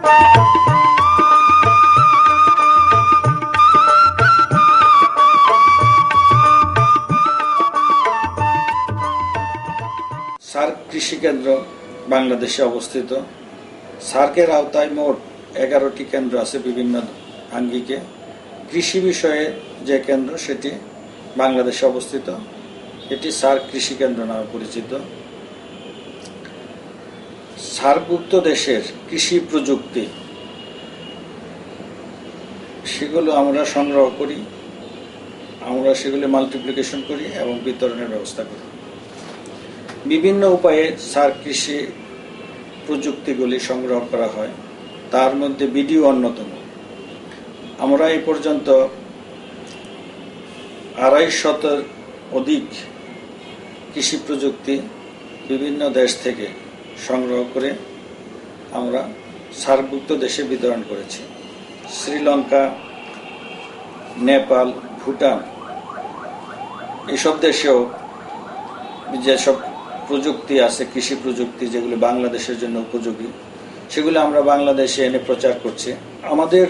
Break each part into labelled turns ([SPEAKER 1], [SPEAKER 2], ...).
[SPEAKER 1] SAARC কৃষি কেন্দ্র বাংলাদেশে অবস্থিত। সার্কের আওতায় মোট 11টি কেন্দ্র আছে বিভিন্ন আঙ্গিকে। কৃষি বিষয়ে যে কেন্দ্র সেটি বাংলাদেশে অবস্থিত, এটি সার্ক কৃষি কেন্দ্র নামে পরিচিত। সার্কভুক্ত দেশের কৃষি প্রযুক্তি সেগুলো আমরা সংগ্রহ করি, আমরা সেগুলো মাল্টিপ্লিকেশন করি এবং বিতরণের ব্যবস্থা করি। বিভিন্ন উপায়ে সার্ক কৃষি প্রযুক্তিগুলি সংগ্রহ করা হয়, তার মধ্যে ভিডিও অন্যতম। আমরা এই পর্যন্ত 250 অধিক কৃষি প্রযুক্তি বিভিন্ন দেশ থেকে সংগ্রহ করে আমরা সার্কভুক্ত দেশে বিতরণ করেছি। শ্রীলঙ্কা, নেপাল, ভুটান এসব দেশেও যেসব প্রযুক্তি আছে, কৃষি প্রযুক্তি যেগুলো বাংলাদেশের জন্য উপযোগী, সেগুলো আমরা বাংলাদেশে এনে প্রচার করছি। আমাদের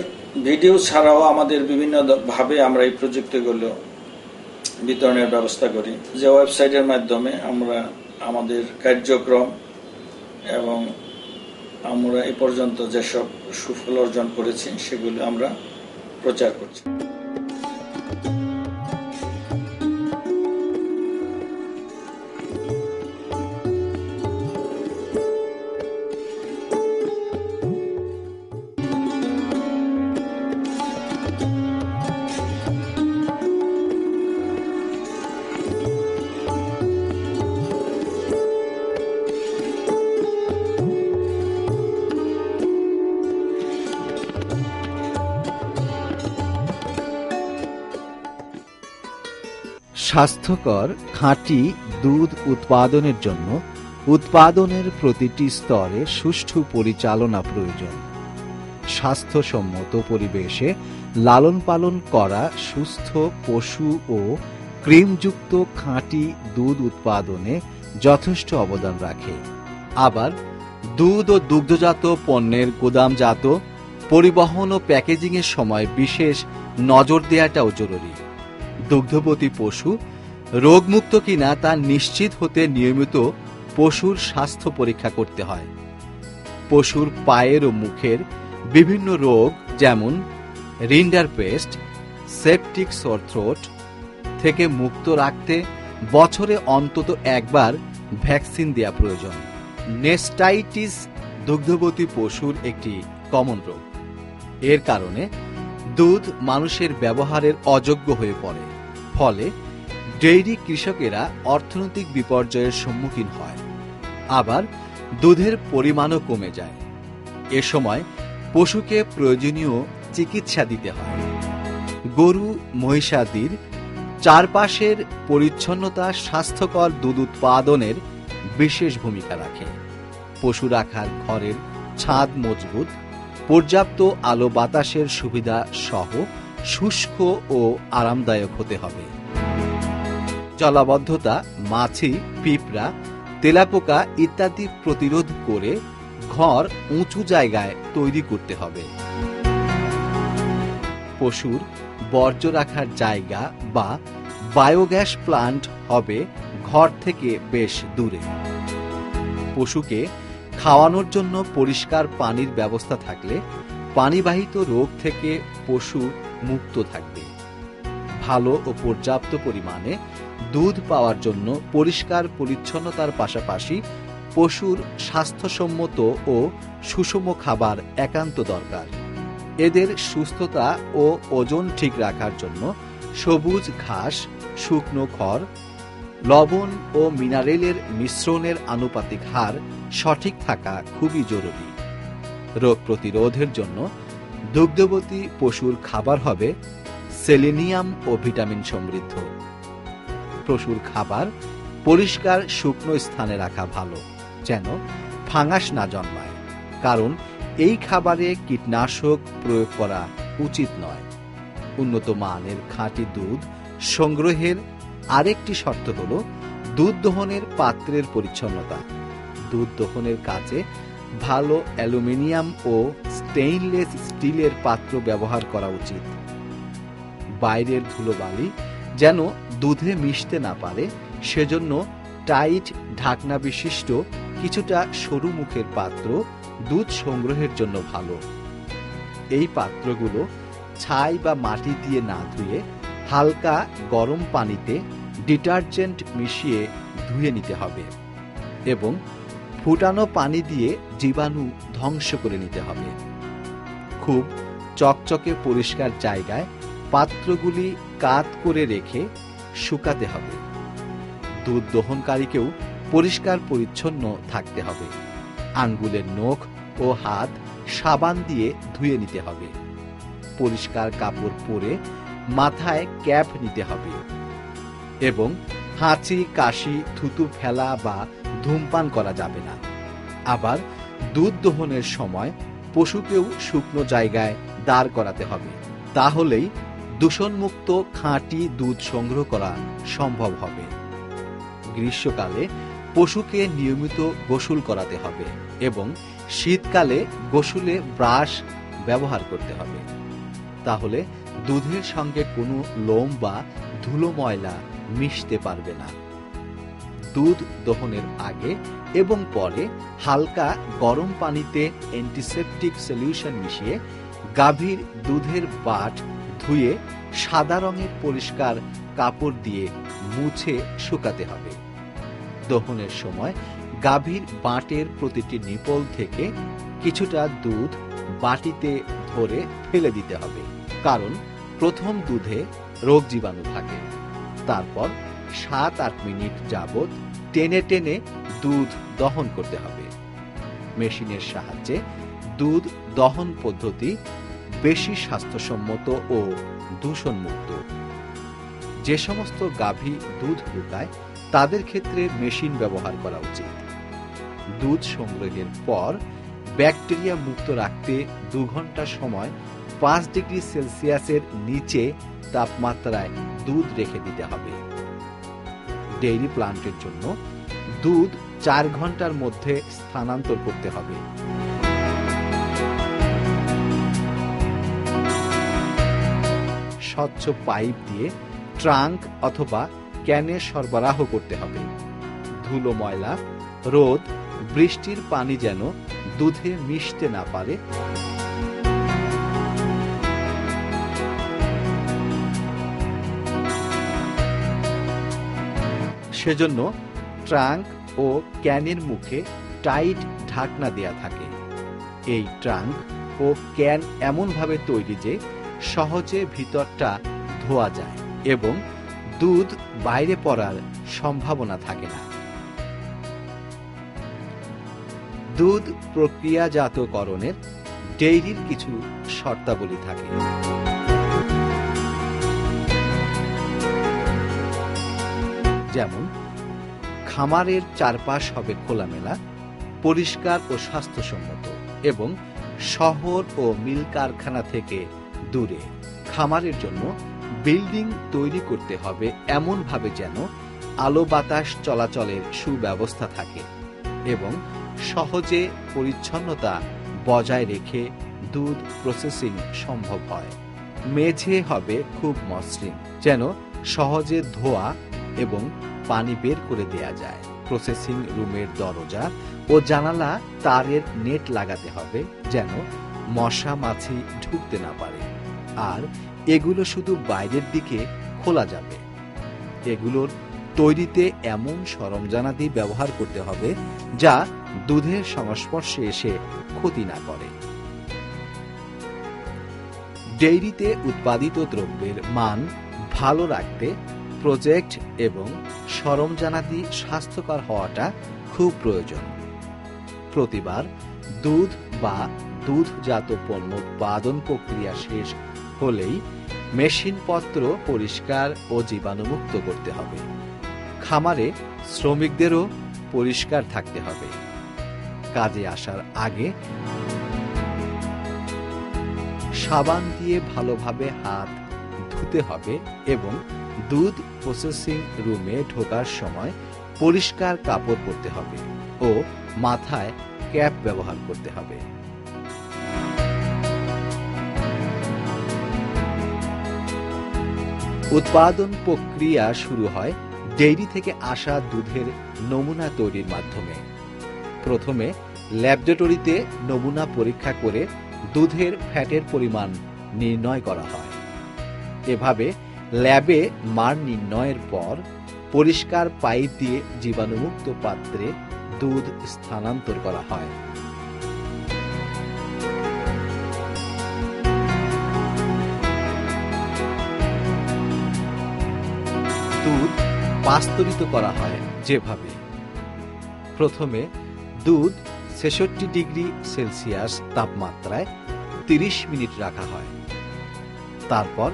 [SPEAKER 1] ভিডিও ছাড়াও আমাদের বিভিন্ন ভাবে আমরা এই প্রযুক্তিগুলো বিতরণের ব্যবস্থা করি। যে ওয়েবসাইটের মাধ্যমে আমরা আমাদের কার্যক্রম এবং আমরা এ পর্যন্ত যেসব সুফল অর্জন করেছি সেগুলো আমরা প্রচার করছি।
[SPEAKER 2] স্বাস্থ্যকর খাঁটি দুধ উৎপাদনের জন্য উৎপাদনের প্রতিটি স্তরে সুষ্ঠু পরিচালনা প্রয়োজন। স্বাস্থ্যসম্মত পরিবেশে লালন পালন করা সুস্থ পশু ও ক্রিমযুক্ত খাঁটি দুধ উৎপাদনে যথেষ্ট অবদান রাখে। আবার দুধ ও দুগ্ধজাত পণ্যের গুদামজাত পরিবহন ও প্যাকেজিংয়ের সময় বিশেষ নজর দেওয়াটাও জরুরি। দুগ্ধবতী পশু রোগমুক্ত কিনা তা নিশ্চিত হতে নিয়মিত পশুর স্বাস্থ্য পরীক্ষা করতে হয়। পশুর পায়ের ও মুখের বিভিন্ন রোগ যেমন রিন্ডারপেস্ট, সেপটিক সোর থ্রোট থেকে মুক্ত রাখতে বছরে অন্তত একবার ভ্যাকসিন দেওয়া প্রয়োজন। নেস্টাইটিস দুগ্ধবতী পশুর একটি কমন রোগ। এর কারণে দুধ মানুষের ব্যবহারের অযোগ্য হয়ে পড়ে, ফলে ডেইরি কৃষকেরা অর্থনৈতিক বিপর্যয়ের সম্মুখীন হয়। আবার দুধের পরিমাণও কমে যায়। এ সময় পশুকে প্রয়োজনীয় চিকিৎসা দিতে হয়। গরু মহিষাদির চারপাশের পরিচ্ছন্নতা স্বাস্থ্যকর দুধ উৎপাদনের বিশেষ ভূমিকা রাখে। পশু রাখার ঘরের ছাদ মজবুত, পর্যাপ্ত আলো বাতাসের সুবিধা সহ শুষ্ক ও আরামদায়ক হতে হবে। জলাবদ্ধতা, মাছি, পিঁপড়া, তেলাপোকা ইত্যাদি প্রতিরোধ করে ঘর উঁচু জায়গায় তৈরি করতে হবে। পশুর বর্জ্য রাখার জায়গা বা বায়োগ্যাস প্লান্ট হবে ঘর থেকে বেশ দূরে। পশুকে খাওয়ানোর জন্য পরিষ্কার পানির ব্যবস্থা থাকলে পানিবাহিত রোগ থেকে পশু মুক্ত থাকবে। ভালো ও পর্যাপ্ত পরিমাণে দুধ পাওয়ার জন্য পরিষ্কার পরিচ্ছন্নতার পাশাপাশি পশুর স্বাস্থ্যসম্মত ও সুষম খাবার একান্ত দরকার। এদের সুস্থতা ও ওজন ঠিক রাখার জন্য সবুজ ঘাস, শুকনো খড়, লবণ ও মিনারেলের মিশ্রণের আনুপাতিক হার সঠিক থাকা খুবই জরুরি। রোগ প্রতিরোধের জন্য দুগ্ধবতী পশুর খাবার হবে সেলেনিয়াম ও ভিটামিন সমৃদ্ধ। পশুর খাবার পরিষ্কার শুকনো স্থানে রাখা ভালো, যেন ফাঙ্গাস না জন্মায়, কারণ এই খাবারে কীটনাশক প্রয়োগ করা উচিত নয়। উন্নত মানের খাঁটি দুধ সংগ্রহের আরেকটি শর্ত হল দুধ দহনের পাত্রের পরিচ্ছন্নতা। দুধ দহনের কাজে ভালো অ্যালুমিনিয়াম ও স্টেইনলেস স্টিলের পাত্র ব্যবহার করা উচিত। বাইরের ধুলোবালি যেন দুধে মিশতে না পারে সেজন্য টাইট ঢাকনা বিশিষ্ট কিছুটা সরু মুখের পাত্র দুধ সংগ্রহের জন্য ভালো। এই পাত্রগুলো ছাই বা মাটি দিয়ে না ধুয়ে হালকা গরম পানিতে ডিটারজেন্ট মিশিয়ে ধুয়ে নিতে হবে এবং ফুটানো পানি দিয়ে জীবাণু ধ্বংস করে নিতে হবে। খুব চকচকে পরিষ্কার জায়গায় পাত্রগুলি কাত করে রেখে শুকাতে হবে। দুধ দহনকারীকেও পরিষ্কার পরিচ্ছন্ন থাকতে হবে। আঙ্গুলের নখ ও হাত সাবান দিয়ে ধুয়ে নিতে হবে। পরিষ্কার কাপড় পরে মাথায় ক্যাপ নিতে হবে এবং হাঁচি, কাশি, থুতু ফেলা বা ধূমপান করা যাবে না। আবার দুধ দহনের সময় পশুকেও শুকনো জায়গায় দাঁড় করাতে হবে। তাহলেই দূষণমুক্ত খাঁটি দুধ সংগ্রহ করা সম্ভব হবে। গ্রীষ্মকালে পশুকে নিয়মিত গোসল করাতে হবে এবং শীতকালে গোসলে ব্রাশ ব্যবহার করতে হবে। তাহলে দুধের সঙ্গে কোনো লোম বা ধুলো ময়লা মিশতে পারবে না। দুধ দহনের আগে এবং পরে হালকা গরম পানিতে অ্যান্টিসেপটিক সলিউশন মিশিয়ে গাভীর দুধের বাট ধুয়ে সাদা রঙের পরিষ্কার কাপড় দিয়ে মুছে শুকাতে হবে। দহনের সময় গাভীর বাটের প্রতিটি নিপল থেকে কিছুটা দুধ বাটিতে ধরে ফেলে দিতে হবে, কারণ প্রথম দুধে রোগ জীবাণু থাকে। তারপর 7-8 মিনিট যাবত টেনে টেনে দুধ দহন করতে হবে। মেশিনের সাহায্যে দুধ দহন পদ্ধতি বেশি স্বাস্থ্যসম্মত ও দূষণমুক্ত। যে সমস্ত গাভী দুধ লুকায় তাদের ক্ষেত্রে মেশিন ব্যবহার করা উচিত। দুধ সংগ্রহের পর ব্যাকটেরিয়া মুক্ত রাখতে 2 ঘন্টা সময় 5 ডিগ্রি সেলসিয়াসের নিচে তাপমাত্রায় দুধ রেখে দিতে হবে। ডেইরি প্লান্টের জন্য দুধ 4 ঘন্টার মধ্যে স্থানান্তর করতে হবে। স্বচ্ছ পাইপ দিয়ে ট্রাঙ্ক অথবা ক্যানে সরবরাহ করতে হবে। ধুলো, ময়লা, রোদ, বৃষ্টির পানি যেন দুধে মিশতে না পারে সেজন্য ট্রাঙ্ক ও ক্যানের মুখে টাইট ঢাকনা দেয়া থাকে। এই ট্রাঙ্ক ও ক্যান এমনভাবে তৈরি যে সহজে ভিতরটা ধোয়া যায় এবং দুধ বাইরে পড়ার সম্ভাবনা থাকে না। দুধ প্রক্রিয়াজাতকরণের ডেইরির কিছু শর্তাবলী থাকে। যেমন খামারের চারপাশ হবে খোলামেলা, পরিষ্কার ও স্বাস্থ্যসম্মত এবং শহর ও মিল কারখানা থেকে দূরে। খামারের জন্য বিল্ডিং তৈরি করতে হবে এমনভাবে যেন আলো বাতাস চলাচলের সুব্যবস্থা থাকে এবং সহজে পরিচ্ছন্নতা বজায় রেখে দুধ প্রসেসিং সম্ভব হয়। মেঝে হবে খুব মসৃণ, যেন সহজে ধোয়া এবং পানি বের করে দেয়া যায়। প্রসেসিং রুমের দরজা ও জানালা তারের নেট লাগাতে হবে যেন মশা মাছি ঢুকতে না পারে, আর এগুলো শুধু বাইরের দিকে খোলা যাবে। এগুলোর তৈরিতে এমন সরঞ্জামাদি ব্যবহার করতে হবে যা দুধের সংস্পর্শে এসে ক্ষতি না করে। ডেইরিতে উৎপাদিত দ্রব্যের মান ভালো রাখতে প্রজেক্ট এবং সরঞ্জামাদি স্বাস্থ্যকর হওয়াটা খুব প্রয়োজন। প্রতিবার দুধ বা দুধজাত পণ্য উৎপাদন প্রক্রিয়া শেষ হলেই মেশিনপত্র পরিষ্কার ও জীবাণুমুক্ত করতে হবে। খামারে শ্রমিকদেরও পরিষ্কার থাকতে হবে। কাজে আসার আগে সাবান দিয়ে ভালোভাবে হাত ধুতে হবে এবং দুধ প্রসেসিং রুমে ঢোকার সময় পরিষ্কার কাপড় পরতে হবে ও মাথায় ক্যাপ ব্যবহার করতে হবে। উৎপাদন প্রক্রিয়া শুরু হয় ডেইরি থেকে আসা দুধের নমুনা তৈরির মাধ্যমে। প্রথমে ল্যাবরেটরিতে নমুনা পরীক্ষা করে দুধের ফ্যাটের পরিমাণ নির্ণয় করা হয়। এভাবে ল্যাবে মান নির্ণয়ের পর পরিষ্কার পাইপ দিয়ে জীবাণুমুক্ত পাত্রে দুধ স্থানান্তর করা হয়। দুধ পাস্তুরিত করা হয় যেভাবে: প্রথমে দুধ ৬৬ ডিগ্রি সেলসিয়াস তাপমাত্রায় ৩০ মিনিট রাখা হয়। তারপর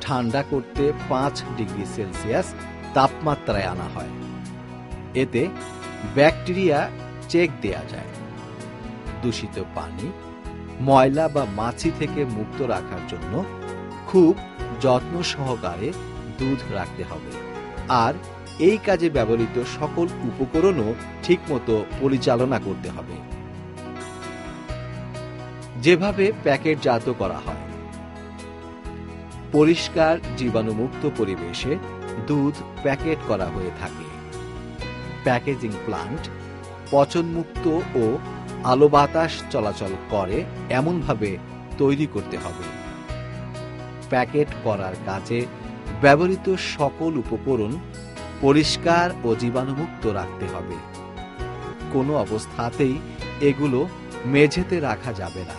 [SPEAKER 2] ঠান্ডা করতে ৫ ডিগ্রি সেলসিয়াস তাপমাত্রায় আনা হয়। এতে ব্যাকটেরিয়া চেক দেয়া যায়। দূষিত পানি, ময়লা বা মাছি থেকে মুক্ত রাখার জন্য খুব যত্ন সহকারে দুধ রাখতে হবে। আর এই কাজে ব্যবহৃত সকল উপকরণও ঠিকমতো পরিচালনা করতে হবে। যেভাবে প্যাকেটজাত করা হয়: পরিষ্কার জীবাণুমুক্ত পরিবেশে দুধ প্যাকেট করা হয়ে থাকে। প্যাকেজিং প্লান্ট পচনমুক্ত ও আলো বাতাস চলাচল করে এমনভাবে তৈরি করতে হবে। প্যাকেট করার কাজে ব্যবহৃত সকল উপকরণ পরিষ্কার ও জীবাণুমুক্ত রাখতে হবে। কোনো অবস্থাতেই এগুলো মেঝেতে রাখা যাবে না।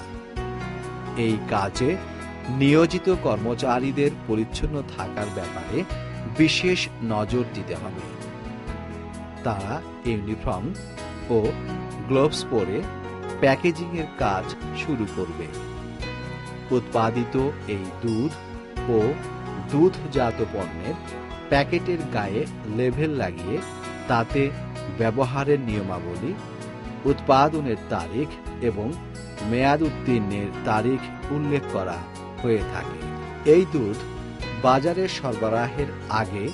[SPEAKER 2] এই কাজে নিয়োজিত কর্মচারীদের পরিচ্ছন্ন থাকার ব্যাপারে বিশেষ নজর দিতে হবে। তারা ইউনিফর্ম ও গ্লোভস পরে প্যাকেজিং এর কাজ শুরু করবে। উৎপাদিত এই দুধ ও দুধজাত পণ্যের প্যাকেটের গায়ে লেবেল লাগিয়ে তাতে ব্যবহারের নিয়মাবলী, উৎপাদনের তারিখ এবং মেয়াদ উত্তীর্ণের তারিখ উল্লেখ করা হয়ে থাকে। এই দুধ বাজারে সরবরাহের আগে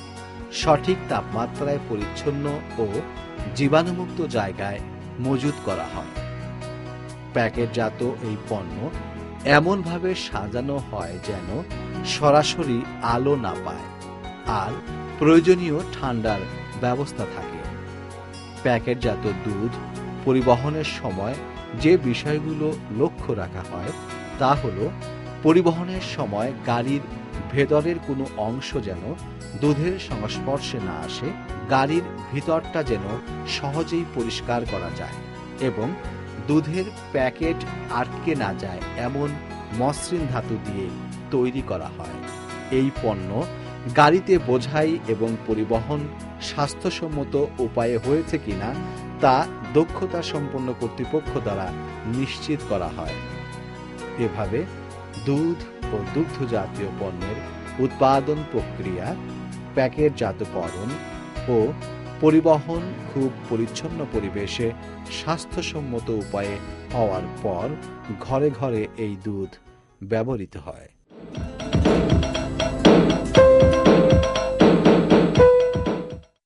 [SPEAKER 2] সঠিক তাপমাত্রায় পরিচ্ছন্ন ও জীবাণুমুক্ত জায়গায় মজুত করা হয়। প্যাকেটজাত এই পণ্য এমনভাবে সাজানো হয় যেন সরাসরি আলো না পায় আর প্রয়োজনীয় ঠান্ডার ব্যবস্থা থাকে। প্যাকেটজাত দুধ পরিবহনের সময় যে বিষয়গুলো লক্ষ্য রাখা হয় তা হলো পরিবহনের সময় গাড়ির ভেতরের কোনো অংশ যেন দুধের সংস্পর্শে না আসে, গাড়ির ভিতরটা যেন সহজেই পরিষ্কার করা যায় এবং দুধের প্যাকেট আটকে না যায় এমন মসৃণ ধাতু দিয়ে তৈরি করা হয়। এই পণ্য গাড়িতে বোঝাই এবং পরিবহন স্বাস্থ্যসম্মত উপায়ে হয়েছে কিনা তা দক্ষতা সম্পন্ন কর্তৃপক্ষ দ্বারা নিশ্চিত করা হয়। এভাবে দুধ ও দুগ্ধজাতীয় পণ্যের উৎপাদন প্রক্রিয়া, প্যাকেটজাতকরণ ও পরিবহন খুব পরিচ্ছন্ন পরিবেশে স্বাস্থ্যসম্মত উপায়ে হওয়ার পর ঘরে ঘরে এই দুধ ব্যবহৃত হয়।